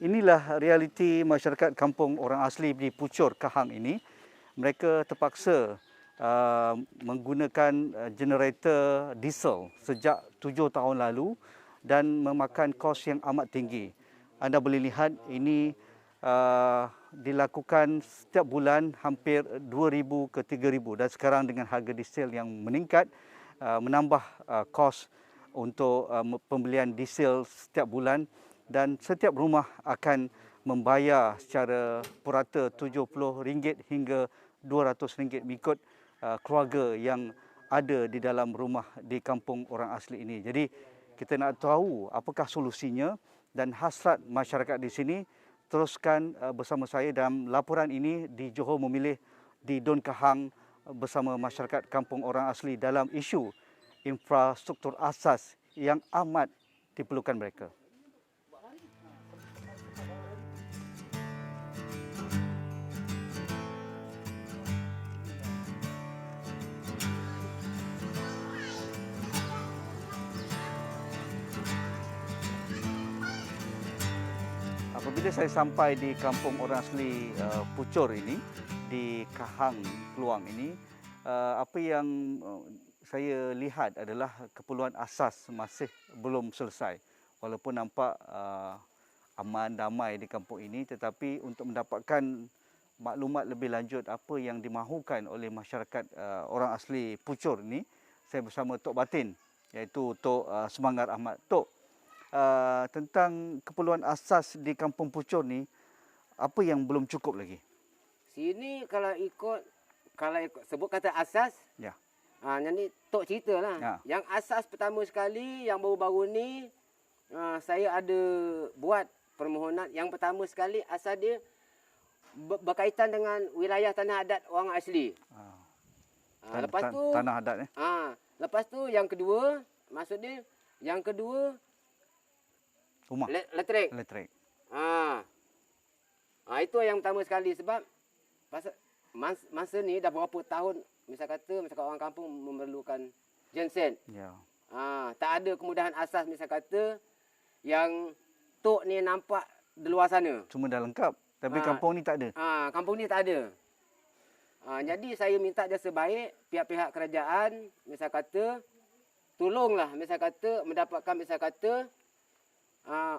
Inilah realiti masyarakat kampung orang asli di Pucur, Kahang ini. Mereka terpaksa menggunakan generator diesel sejak 7 tahun lalu dan memakan kos yang amat tinggi. Anda boleh lihat ini dilakukan setiap bulan hampir 2,000 ke 3,000 dan sekarang dengan harga diesel yang meningkat menambah kos untuk pembelian diesel setiap bulan dan setiap rumah akan membayar secara purata RM70 hingga RM200 mengikut keluarga yang ada di dalam rumah di kampung orang asli ini. Jadi kita nak tahu apakah solusinya dan hasrat masyarakat di sini. Teruskan bersama saya dalam laporan ini di Johor Memilih di Don Kahang bersama masyarakat kampung orang asli dalam isu infrastruktur asas yang amat diperlukan mereka. Apabila saya sampai di kampung orang asli Pucur ini, di Kahang Kluang ini, apa yang saya lihat adalah keperluan asas masih belum selesai. Walaupun nampak aman, damai di kampung ini, tetapi untuk mendapatkan maklumat lebih lanjut apa yang dimahukan oleh masyarakat orang asli Pucur ini, saya bersama Tok Batin, iaitu Tok Semangat Ahmad. Tok, tentang keperluan asas di kampung Pucur ni, apa yang belum cukup lagi? Sini kalau ikut sebut kata asas, Ya. Jadi Tok ceritalah. Ya. Yang asas pertama sekali yang baru-baru ni saya ada buat permohonan. Yang pertama sekali asas dia berkaitan dengan wilayah tanah adat orang asli. Lepas tu tanah adat ni. Lepas tu yang kedua, maksud dia yang kedua Rumah. Elektrik. Itu yang pertama sekali sebab masa ni dah berapa tahun misalkan orang kampung memerlukan genset. Ya. Tak ada kemudahan asas misalkan yang Tok ni nampak di luar sana. Cuma dah lengkap, tapi kampung ni tak ada. Kampung ni tak ada. Jadi saya minta jasa baik pihak-pihak kerajaan misalkan tolonglah misalkan mendapatkan misalkan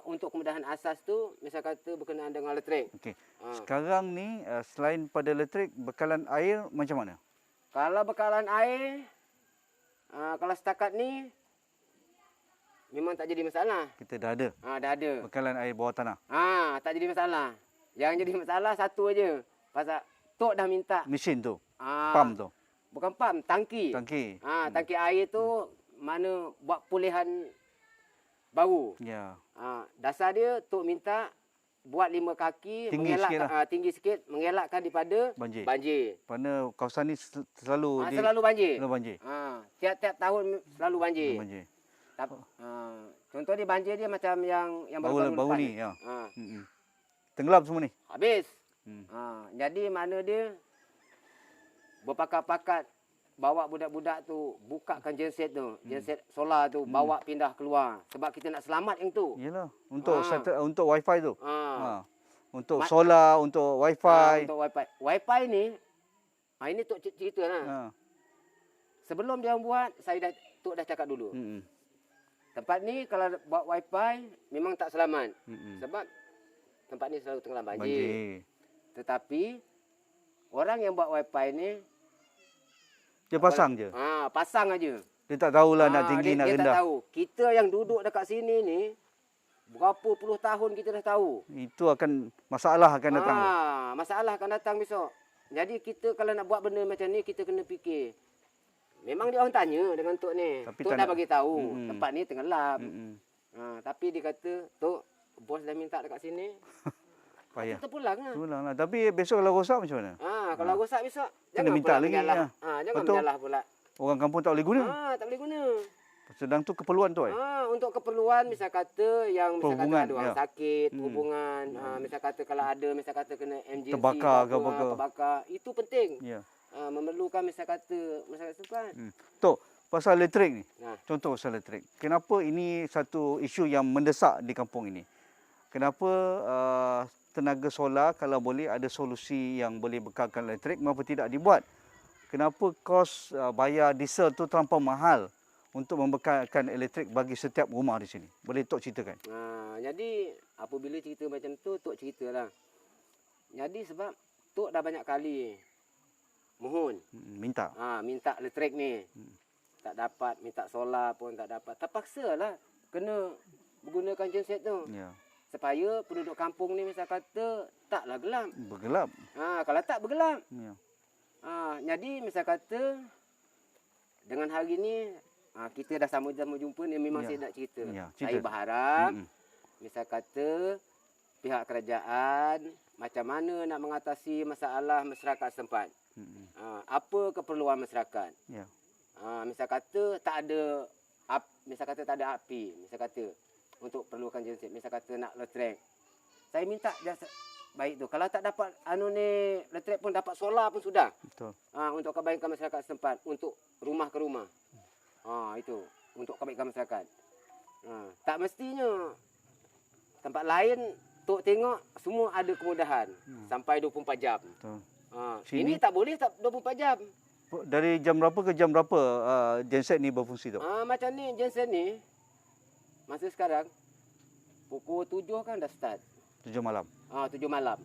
untuk kemudahan asas tu misalkan berkenaan dengan elektrik. Okey. Sekarang ni selain pada elektrik, bekalan air macam mana? Kalau bekalan air kalau setakat ni memang tak jadi masalah. Kita dah ada. Dah ada. Bekalan air bawah tanah. Tak jadi masalah. Yang jadi masalah satu aja. Pasal Tok dah minta Mesin tu. Pam tu. Bukan pam, tangki. Tangki. Tangki air tu mana buat pulihan baru. Ya. Dasar dia Tok minta buat 5 kaki, tinggi sikit, mengelakkan daripada banjir. Kerana kawasan ni selalu selalu banjir. Selalu banjir. Tiap-tiap tahun selalu banjir. Contoh dia banjir dia macam yang baru ni ya. Tenggelam semua ni. Habis. Jadi mana dia berpakat-pakat bawa budak-budak tu bukakan genset tu, genset solar tu, bawa pindah keluar sebab kita nak selamat yang tu. Yalah, untuk wifi tu. Untuk solar, untuk wifi. Untuk wifi. Wifi ni ini Tok ceritalah. Sebelum dia buat, Tok dah cakap dulu. Tempat ni kalau buat wifi memang tak selamat. Sebab tempat ni selalu tenggelam banjir. Tetapi orang yang buat wifi ni dia pasang je. Pasang aja. Dia tak tahulah nak tinggi nak rendah. Dia tak tahu. Kita yang duduk dekat sini ni berapa puluh tahun kita dah tahu. Itu akan masalah akan datang. Masalah akan datang besok. Jadi kita kalau nak buat benda macam ni kita kena fikir. Memang dia orang tanya dengan Tok ni. Tok dah bagi tahu tempat ni tenggelam. Tapi dia kata, Tok, bos dah minta dekat sini. Payah. Kita pulang lah. Tapi besok kalau rosak macam mana? Kalau rosak besok kena minta lagi. Jangan mengalah pula. Orang kampung tak boleh guna. Tak boleh guna. Sedang tu keperluan tu. Untuk keperluan misal kata yang misal kata ada orang sakit, hubungan, misal kata kalau ada misal kata kena emergency, terbakar, itu penting. Memerlukan misal kata kan. Tok, pasal elektrik ni. Contoh pasal elektrik. Kenapa ini satu isu yang mendesak di kampung ini? kenapa tenaga solar kalau boleh ada solusi yang boleh bekalkan elektrik, mengapa tidak dibuat? Kenapa kos bayar diesel tu terlampau mahal untuk membekalkan elektrik bagi setiap rumah di sini? Boleh Tok ceritakan? Jadi apabila cerita macam tu, Tok ceritalah. Jadi sebab Tok dah banyak kali mohon. Minta. Minta elektrik ni. Tak dapat, minta solar pun tak dapat. Terpaksa lah kena menggunakan genset tu. Ya. Supaya penduduk kampung ni misal kata taklah gelap. Bergelap. Kalau tak bergelap. Ya. Jadi misal kata dengan hari ni kita dah sama-sama jumpa ni memang saya nak cerita. Saya berharap misal kata pihak kerajaan macam mana nak mengatasi masalah masyarakat setempat. Apa keperluan masyarakat. Ya. Misal kata tak ada api, misal kata untuk perlukan genset, misal kata nak elektrik. Saya minta jasa baik tu. Kalau tak dapat elektrik pun dapat solar pun sudah. Betul. Untuk kebaikan masyarakat setempat, untuk rumah ke rumah. Itu untuk kebaikan masyarakat. Tak mestinya tempat lain Tok tengok semua ada kemudahan sampai 24 jam. Betul. Ini tak boleh 24 jam. Dari jam berapa ke jam berapa genset ni berfungsi tu? Macam ni genset ni masa sekarang pukul 7 kan dah start. 7 malam. 7 malam.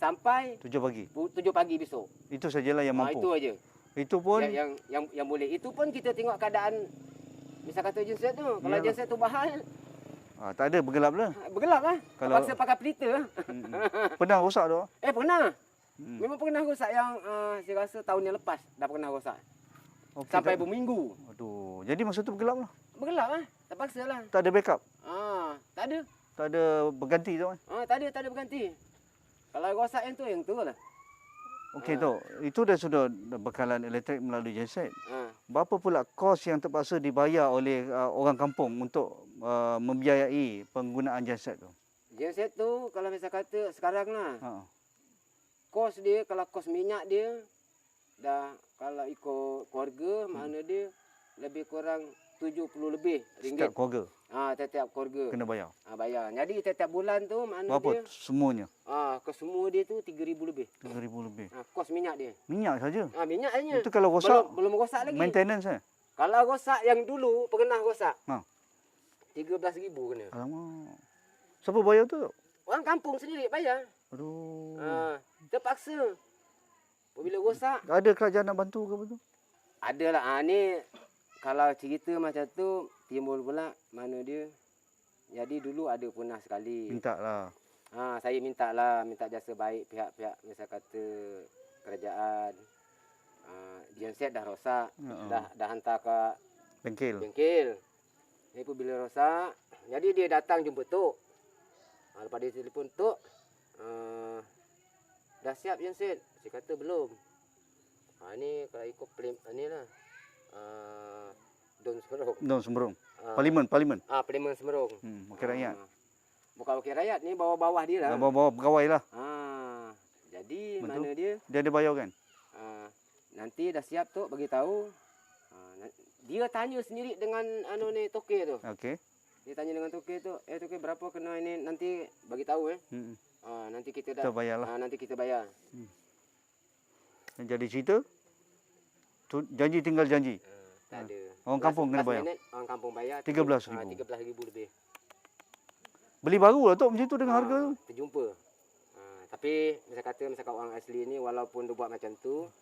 Sampai 7 pagi. 7 pagi besok. Itu sajalah yang mampu. Itu aja. Itu pun yang boleh. Itu pun kita tengok keadaan misal kata genset tu. Kalau genset tu bahal, tak ada bergelap lah. Bergelap lah. Kalau terpaksa pakai pelita. Pernah rosak tu? Pernah. Memang pernah rosak yang saya rasa tahun yang lepas dah pernah rosak. Sampai berminggu. Aduh, jadi masa tu bergelap lah. Bergelap lah. Terpaksa lah. Tak ada backup? Tak ada. Tak ada berganti tu kan? Tak ada berganti. Kalau rosak yang tu lah. Okey Tok, itu dah sudah bekalan elektrik melalui genset. Berapa pula kos yang terpaksa dibayar oleh orang kampung untuk membiayai penggunaan genset tu? Genset tu kalau misal kata sekarang lah. Kos dia, kalau kos minyak dia dah kalau ikut keluarga mana dia lebih kurang 70 lebih ringgit. Setiap keluarga? Setiap keluarga. Kena bayar? Bayar. Jadi setiap bulan tu mana berapa dia? Semuanya? Kos semua dia tu 3,000 lebih. 3,000 lebih? Kos minyak dia. Minyak saja? Minyak saja. Itu kalau rosak? Belum rosak lagi. Maintenance Kalau rosak yang dulu pernah rosak. 13,000 kena. Alamak. Siapa bayar tu? Orang kampung sendiri bayar. Aduh. Terpaksa. Apabila rosak. Ada kerajaan nak bantu ke apa tu? Adalah. Ni kalau cerita macam tu timbul pula mana dia. Jadi dulu ada pernah sekali. Minta lah. Saya minta jasa baik pihak-pihak misal kata kerajaan. Genset dah rosak. Dah hantar ke bengkel. Jadi bila rosak, jadi dia datang jumpa Tok. Lepas dia telefon Tok, dah siap genset? Saya kata belum. Ni kalau ikut ni lah. Don Semerong. Parlimen. Parlimen Semerong. Wakil rakyat. Bukan wakil rakyat, ni bawah-bawah dia lah. Bawah pegawai lah. Jadi betul. Mana dia? Dia ada bayar kan? Nanti dah siap Tok bagi tahu. Dia tanya sendiri dengan toke tu. Okey. Dia tanya dengan toke tu, toke berapa kena ini nanti bagi tahu nanti kita dah bayar lah. Nanti kita bayar. Jadi cerita janji tinggal janji. Tak ada. Orang kampung kena bayar. Orang kampung bayar 13,000. 13,000 lebih. Beli baru lah Tok macam tu dengan harga tu. Terjumpa. Tapi misalkan orang asli ni walaupun dia buat macam tu,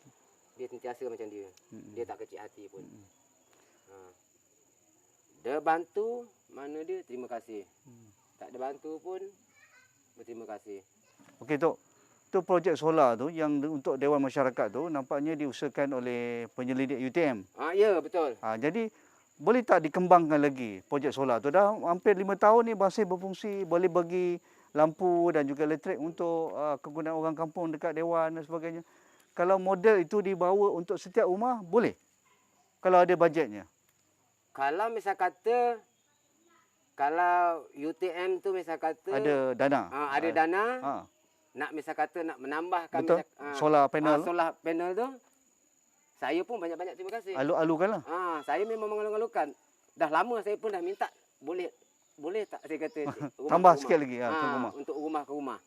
dia sentiasa macam dia. Dia tak kecil hati pun. Dia bantu, mana dia terima kasih. Tak ada bantu pun berterima kasih. Okey Tok. Tu projek solar tu yang untuk Dewan Masyarakat tu nampaknya diusahakan oleh penyelidik UTM. Ya, betul. Jadi boleh tak dikembangkan lagi projek solar tu? Dah hampir 5 tahun ni masih berfungsi, boleh bagi lampu dan juga elektrik untuk kegunaan orang kampung dekat Dewan dan sebagainya. Kalau model itu dibawa untuk setiap rumah, boleh? Kalau ada bajetnya? Kalau misal kata, kalau UTM tu misal kata ada dana. Ada dana. Nak misal kata nak menambahkan solar panel. Solar panel tu, saya pun banyak-banyak terima kasih. Alu-alukan lah. Saya memang mengalu-alukan. Dah lama saya pun dah minta boleh boleh tak saya kata rumah Tambah ke sikit lagi untuk rumah. Untuk rumah ke rumah.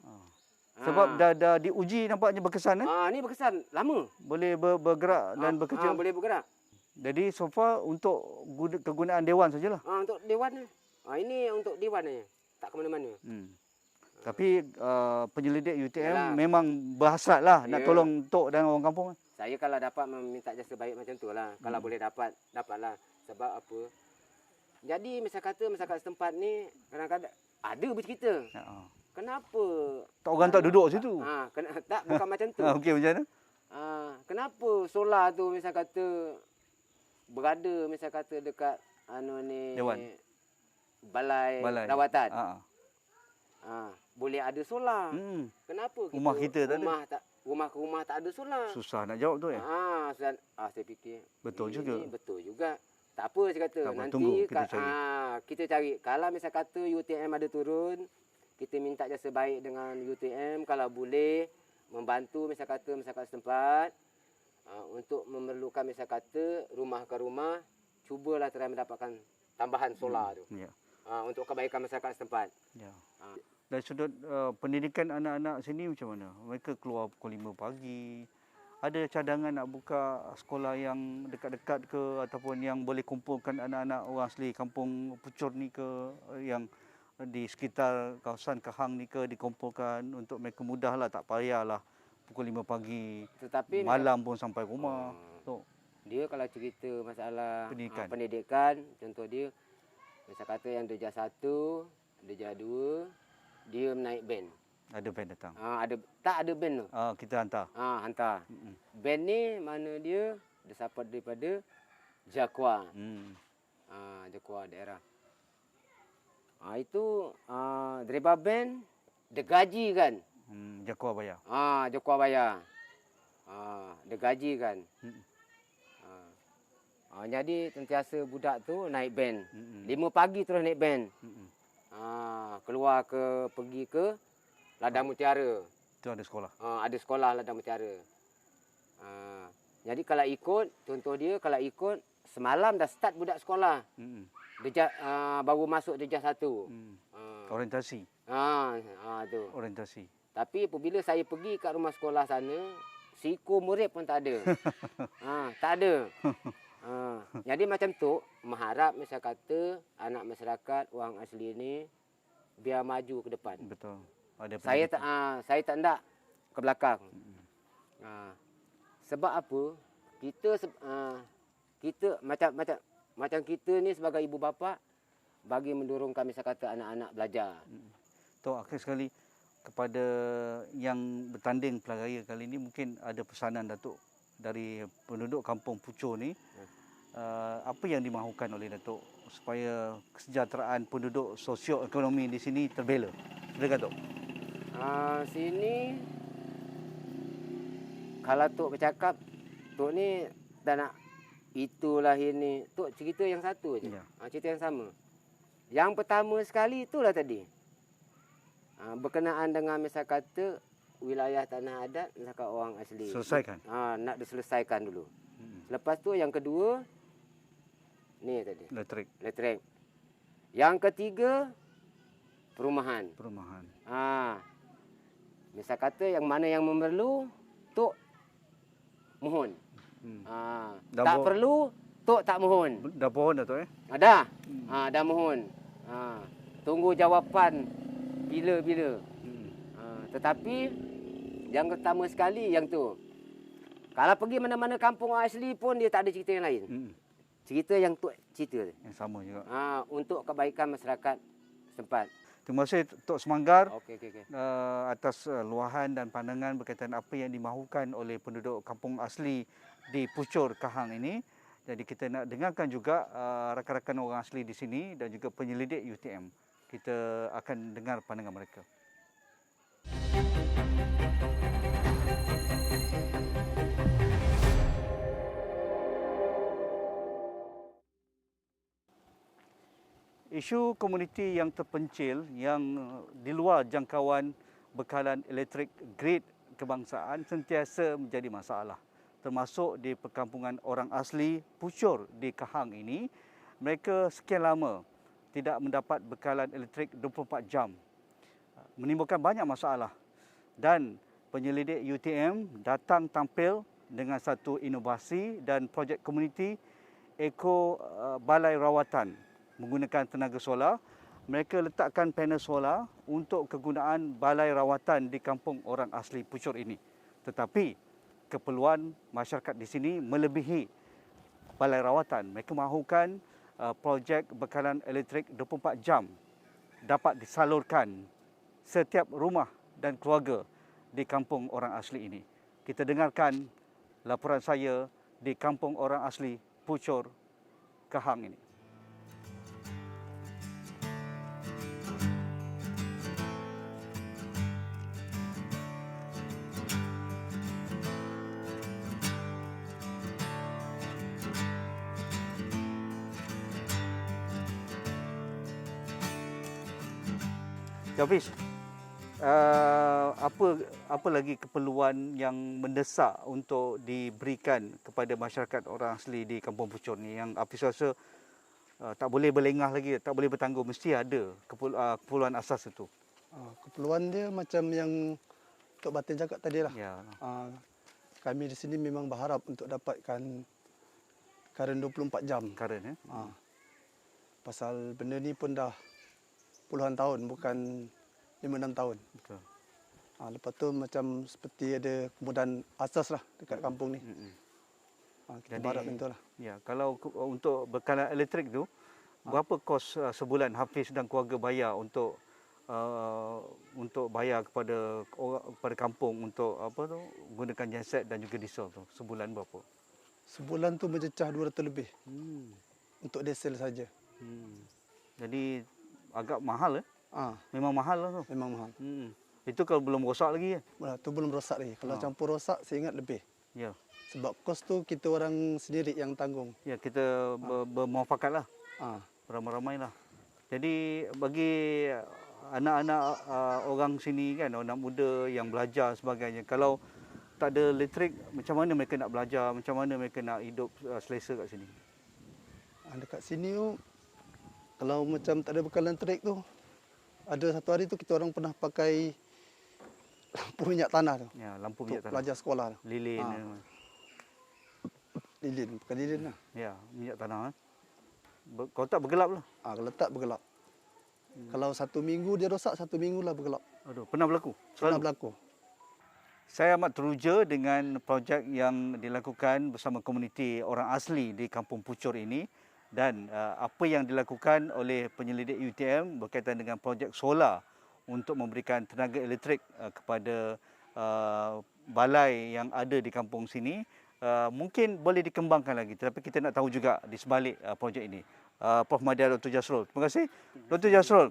Sebab dah diuji nampaknya berkesan. Ni berkesan lama. Boleh bergerak dan bekerja. Boleh bergerak. Jadi so far untuk kegunaan dewan sajalah. Untuk dewan ni. Ini untuk dewan ni. Tak ke mana-mana. Tapi penyelidik UTM Yalah. memang berhasratlah nak Ya. tolong Tok dan orang kampung. Saya kalau dapat meminta jasa baik macam tu lah. Kalau boleh dapatlah. Sebab apa? Jadi masyarakat setempat ni kadang-kadang ada bercerita. Kenapa? Orang tak duduk situ. Tak, bukan macam tu. Okey, macam mana? Kenapa solar tu misal kata berada misal kata dekat Dewan. balai rawatan. Ha. Boleh ada solar. Kenapa Rumah kita tak ada. Rumah ke rumah tak ada solar? Susah nak jawab tu ya. Saya fikir Betul juga. Betul juga. Tak apa saya kata. Tak apa, Nanti tunggu, kita cari. kita cari. Kalau misal kata UTM ada turun, kita minta jasa baik dengan UTM kalau boleh membantu misal kata masyarakat setempat untuk memerlukan misal kata rumah ke rumah, cubalah try mendapatkan tambahan solar tu. Ya. Untuk kebaikan masyarakat setempat. Ya. Dari sudut pendidikan anak-anak sini macam mana? Mereka keluar pukul 5 pagi. Ada cadangan nak buka sekolah yang dekat-dekat ke ataupun yang boleh kumpulkan anak-anak orang asli kampung Pucur ni ke, yang di sekitar kawasan Kahang ni ke, dikumpulkan untuk mereka mudahlah, tak payahlah pukul 5 pagi. Tetapi malam pun sampai rumah. Dia kalau cerita masalah pendidikan, contoh dia misal kata yang darjah 1, darjah 2 dia menaik band. Ada band datang. Tak ada band tu. Kita hantar. Hantar. Band ni mana dia dapat daripada Jakwa. Jakwa daerah. Itu driver band dia gaji kan. Jakwa bayar. Jakwa bayar. Dia gaji kan. Jadi sentiasa budak tu naik band. 5 pagi terus naik band. Keluar pergi ke Ladang Mutiara. Itu ada sekolah. Ada sekolah Ladang Mutiara. Jadi kalau ikut, contoh dia kalau ikut semalam dah start budak sekolah. Baru masuk darjah 1. Orientasi. Tu. Orientasi. Tapi apabila saya pergi kat rumah sekolah sana, siku murid pun tak ada. Tak ada. Jadi macam tu, mengharap misal kata anak masyarakat orang asli ni biar maju ke depan. Betul. Saya tak nak ke belakang. Sebab apa? Kita macam kita ni sebagai ibu bapa bagi mendorongkan misal kata anak-anak belajar. Tok, akhir sekali kepada yang bertanding pilihan raya kali ini, mungkin ada pesanan Datuk dari penduduk kampung Pucur ni. Apa yang dimahukan oleh Datuk supaya kesejahteraan penduduk sosioekonomi di sini terbela? Silakan Tok. Sini kalau Tok bercakap, Tok ni tak nak itulah ini. Tok cerita yang satu je. Cerita yang sama. Yang pertama sekali itulah tadi. Berkenaan dengan misal kata wilayah tanah adat masyarakat orang asli. Selesaikan. Nak diselesaikan dulu. Lepas tu yang kedua ni tadi. Elektrik. Yang ketiga perumahan. Misal kata yang mana yang memerlu, Tok mohon. Tak perlu, Tok tak mohon. Dah pohon dah Tok Dah. Dah mohon. Tunggu jawapan bila-bila. Tetapi yang pertama sekali yang tu. Kalau pergi mana-mana kampung orang asli pun dia tak ada cerita yang lain. Cerita yang Tok cerita. Yang sama juga. Untuk kebaikan masyarakat setempat. Terima kasih Tok Semanggar Okey. atas luahan dan pandangan berkaitan apa yang dimahukan oleh penduduk kampung asli di Pucur Kahang ini. Jadi kita nak dengarkan juga rakan-rakan orang asli di sini dan juga penyelidik UTM. Kita akan dengar pandangan mereka. Isu komuniti yang terpencil yang di luar jangkauan bekalan elektrik grid kebangsaan sentiasa menjadi masalah. Termasuk di perkampungan orang asli Pucur di Kahang ini, mereka sekian lama tidak mendapat bekalan elektrik 24 jam. Menimbulkan banyak masalah. Dan penyelidik UTM datang tampil dengan satu inovasi dan projek komuniti Eko Balai Rawatan menggunakan tenaga solar. Mereka letakkan panel solar untuk kegunaan balai rawatan di kampung orang asli Pucur ini. Tetapi keperluan masyarakat di sini melebihi balai rawatan. Mereka mahukan projek bekalan elektrik 24 jam dapat disalurkan setiap rumah dan keluarga di kampung orang asli ini. Kita dengarkan laporan saya di kampung orang asli Pucur, Kahang ini. Hafiz, apa lagi keperluan yang mendesak untuk diberikan kepada masyarakat orang asli di Kampung Pucur ni yang Hafiz rasa tak boleh berlengah lagi, tak boleh bertangguh, mesti ada keperluan asas itu? Keperluan dia macam yang Tok Batin cakap tadi lah. Ya. Kami di sini memang berharap untuk dapatkan karen 24 jam. Karen, Pasal benda ni pun dah puluhan tahun, bukan 5-6 tahun. Betul. Lepas tu macam seperti ada kemudahan asas lah dekat kampung ni. Kita berharap macam tu lah. Ya, kalau untuk bekalan elektrik tu, berapa kos sebulan Hafiz dan keluarga bayar untuk bayar kepada kampung untuk gunakan genset dan juga diesel tu? Sebulan berapa? Sebulan tu mencecah 200 lebih. Untuk diesel saja. Jadi agak mahal Memang mahal lah tu. Memang mahal. Itu kalau belum rosak lagi ya? Tu belum rosak lagi. Kalau campur rosak, saya ingat lebih. Ya. Sebab kos tu kita orang sendiri yang tanggung. Ya, kita bermuafakat lah. Ramai-ramai lah. Jadi bagi anak-anak orang sini kan, anak muda yang belajar sebagainya, kalau tak ada elektrik, macam mana mereka nak belajar, macam mana mereka nak hidup selesa kat sini? Dekat sini tu, kalau macam tak ada bekalan elektrik tu, ada satu hari tu kita orang pernah pakai lampu minyak tanah tu. Ya, lampu untuk minyak tanah. pelajar sekolah tu. Lilin. Lilin, bukan lilin lah. Ya, minyak tanah. Kalau tak bergelap lah. Kalau tak bergelap. Kalau 1 minggu dia rosak, 1 minggu lah bergelap. Aduh, pernah berlaku? Pernah berlaku. Saya amat teruja dengan projek yang dilakukan bersama komuniti orang asli di Kampung Pucur ini. Dan apa yang dilakukan oleh penyelidik UTM berkaitan dengan projek solar untuk memberikan tenaga elektrik kepada balai yang ada di kampung sini mungkin boleh dikembangkan lagi, tetapi kita nak tahu juga di sebalik projek ini. Prof. Madya Dr. Jasrul. Terima kasih. Dr. Jasrul,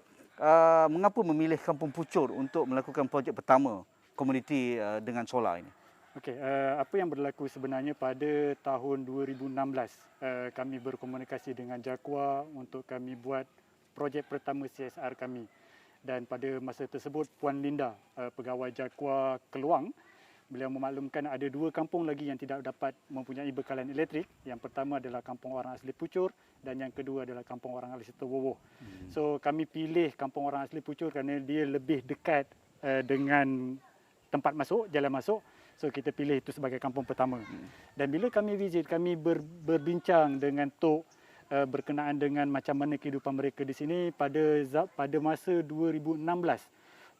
mengapa memilih Kampung Pucur untuk melakukan projek pertama komuniti dengan solar ini? Okey, apa yang berlaku sebenarnya pada tahun 2016, kami berkomunikasi dengan Jakwa untuk kami buat projek pertama CSR kami. Dan pada masa tersebut, Puan Linda, pegawai Jakwa Keluang, beliau memaklumkan ada 2 kampung lagi yang tidak dapat mempunyai bekalan elektrik. Yang pertama adalah kampung orang asli Pucur dan yang kedua adalah kampung orang asli Terwowoh. So kami pilih kampung orang asli Pucur kerana dia lebih dekat dengan tempat masuk, jalan masuk. So kita pilih itu sebagai kampung pertama. Dan bila kami visit, kami berbincang dengan Tok berkenaan dengan macam mana kehidupan mereka di sini pada masa 2016.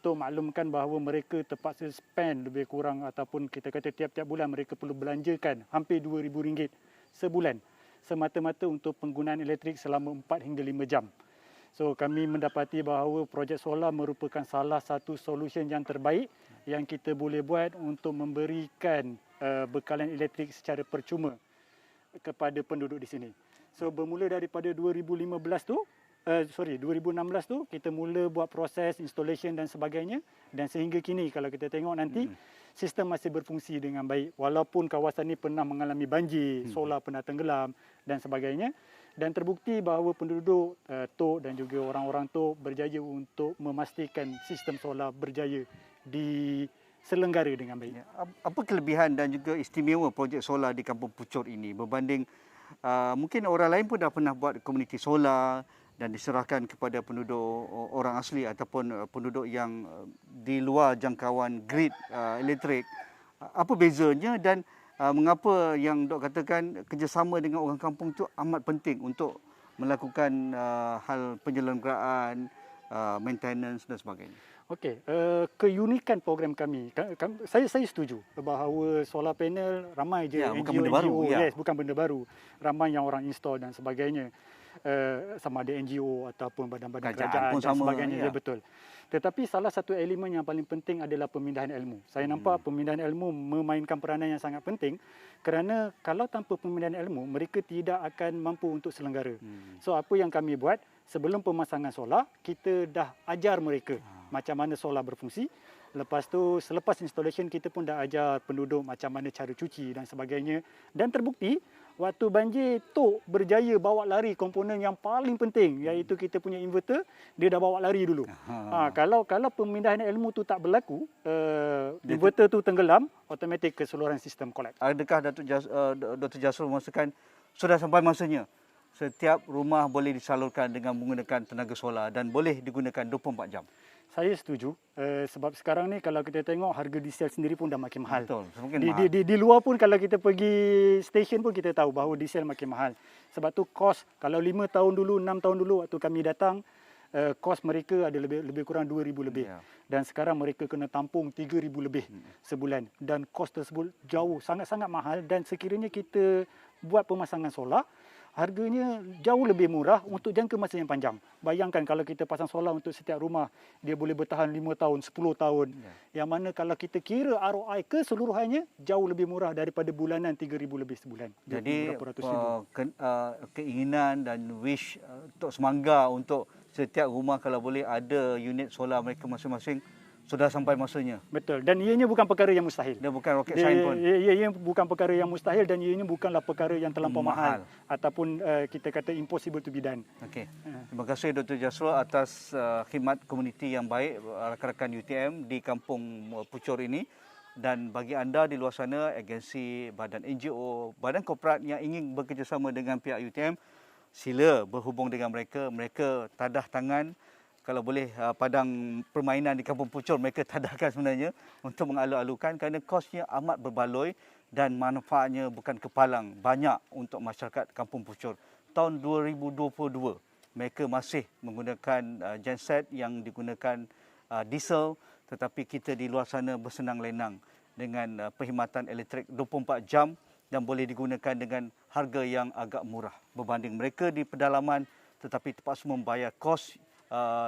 Tok maklumkan bahawa mereka terpaksa spend lebih kurang ataupun kita kata tiap-tiap bulan mereka perlu belanjakan hampir RM2,000 sebulan semata-mata untuk penggunaan elektrik selama 4 hingga 5 jam. So kami mendapati bahawa projek solar merupakan salah satu solusi yang terbaik yang kita boleh buat untuk memberikan bekalan elektrik secara percuma kepada penduduk di sini. So bermula daripada 2016 tu, 2016 tu kita mula buat proses installation dan sebagainya, dan sehingga kini kalau kita tengok nanti sistem masih berfungsi dengan baik walaupun kawasan ini pernah mengalami banjir, solar pernah tenggelam dan sebagainya, dan terbukti bahawa penduduk Tok dan juga orang-orang Tok berjaya untuk memastikan sistem solar berjaya diselenggara dengan baik. Apa kelebihan dan juga istimewa projek solar di Kampung Pucur ini berbanding mungkin orang lain pun dah pernah buat komuniti solar dan diserahkan kepada penduduk orang asli ataupun penduduk yang di luar jangkauan grid elektrik. Apa bezanya dan mengapa yang Dok katakan kerjasama dengan orang kampung itu amat penting untuk melakukan hal penyelenggaraan, maintenance dan sebagainya? Okey, keunikan program kami, saya setuju bahawa solar panel ramai je bukan NGO, benda baru. yes, bukan benda baru. Ramai yang orang install dan sebagainya. Sama ada NGO ataupun badan-badan kerajaan pun dan sama, sebagainya, ya betul. Tetapi salah satu elemen yang paling penting adalah pemindahan ilmu. Saya nampak pemindahan ilmu memainkan peranan yang sangat penting kerana kalau tanpa pemindahan ilmu, mereka tidak akan mampu untuk selenggara. So apa yang kami buat, sebelum pemasangan solar, kita dah ajar mereka macam mana solar berfungsi. Lepas tu, selepas installation, kita pun dah ajar penduduk macam mana cara cuci dan sebagainya. Dan terbukti, waktu banjir, Tok berjaya bawa lari komponen yang paling penting, iaitu kita punya inverter, dia dah bawa lari dulu. Kalau pemindahan ilmu tu tak berlaku, inverter tu tenggelam, automatik keseluruhan sistem collapse. Adakah Dr. Jasrul memastikan sudah sampai masanya setiap rumah boleh disalurkan dengan menggunakan tenaga solar dan boleh digunakan 24 jam? Saya setuju, sebab sekarang ni kalau kita tengok harga diesel sendiri pun dah makin mahal. Betul, semakin mahal. Di luar pun kalau kita pergi stesen pun kita tahu bahawa diesel makin mahal. Sebab tu kos, kalau 5 tahun dulu, 6 tahun dulu waktu kami datang, kos mereka ada lebih kurang 2,000 lebih. Dan sekarang mereka kena tampung 3,000 lebih sebulan. Dan kos tersebut jauh, sangat-sangat mahal. Dan sekiranya kita buat pemasangan solar, harganya jauh lebih murah untuk jangka masa yang panjang. Bayangkan kalau kita pasang solar untuk setiap rumah, dia boleh bertahan 5 tahun, 10 tahun. Yang mana kalau kita kira ROI keseluruhannya, jauh lebih murah daripada bulanan 3,000 lebih sebulan. Jadi keinginan dan wish untuk semangga untuk setiap rumah kalau boleh ada unit solar mereka masing-masing, sudah sampai masanya. Betul. Dan ianya bukan perkara yang mustahil. Dia bukan rocket science pun. Ia bukan perkara yang mustahil dan ianya bukanlah perkara yang terlampau mahal ataupun kita kata impossible to be done. Okey. Terima kasih Dr. Jasrul atas khidmat komuniti yang baik rakan-rakan UTM di Kampung Pucor ini. Dan bagi anda di luar sana, agensi, badan NGO, badan korporat yang ingin bekerjasama dengan pihak UTM, sila berhubung dengan mereka. Mereka tadah tangan. Kalau boleh padang permainan di Kampung Pucor mereka tadahkan sebenarnya untuk mengalu-alukan kerana kosnya amat berbaloi dan manfaatnya bukan kepalang, banyak untuk masyarakat Kampung Pucor. Tahun 2022 mereka masih menggunakan genset yang digunakan diesel, tetapi kita di luar sana bersenang lenang dengan perkhidmatan elektrik 24 jam dan boleh digunakan dengan harga yang agak murah berbanding mereka di pedalaman tetapi terpaksa membayar kos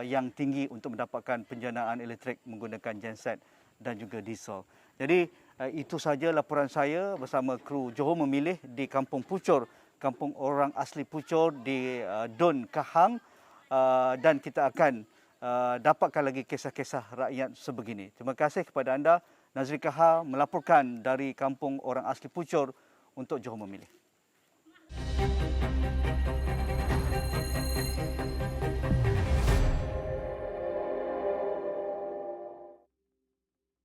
yang tinggi untuk mendapatkan penjanaan elektrik menggunakan genset dan juga diesel. Jadi itu saja laporan saya bersama kru Johor Memilih di Kampung Pucor, kampung orang asli Pucor di Dun Kahang, dan kita akan dapatkan lagi kisah-kisah rakyat sebegini. Terima kasih kepada anda. Nazri Kahar melaporkan dari Kampung Orang Asli Pucor untuk Johor Memilih.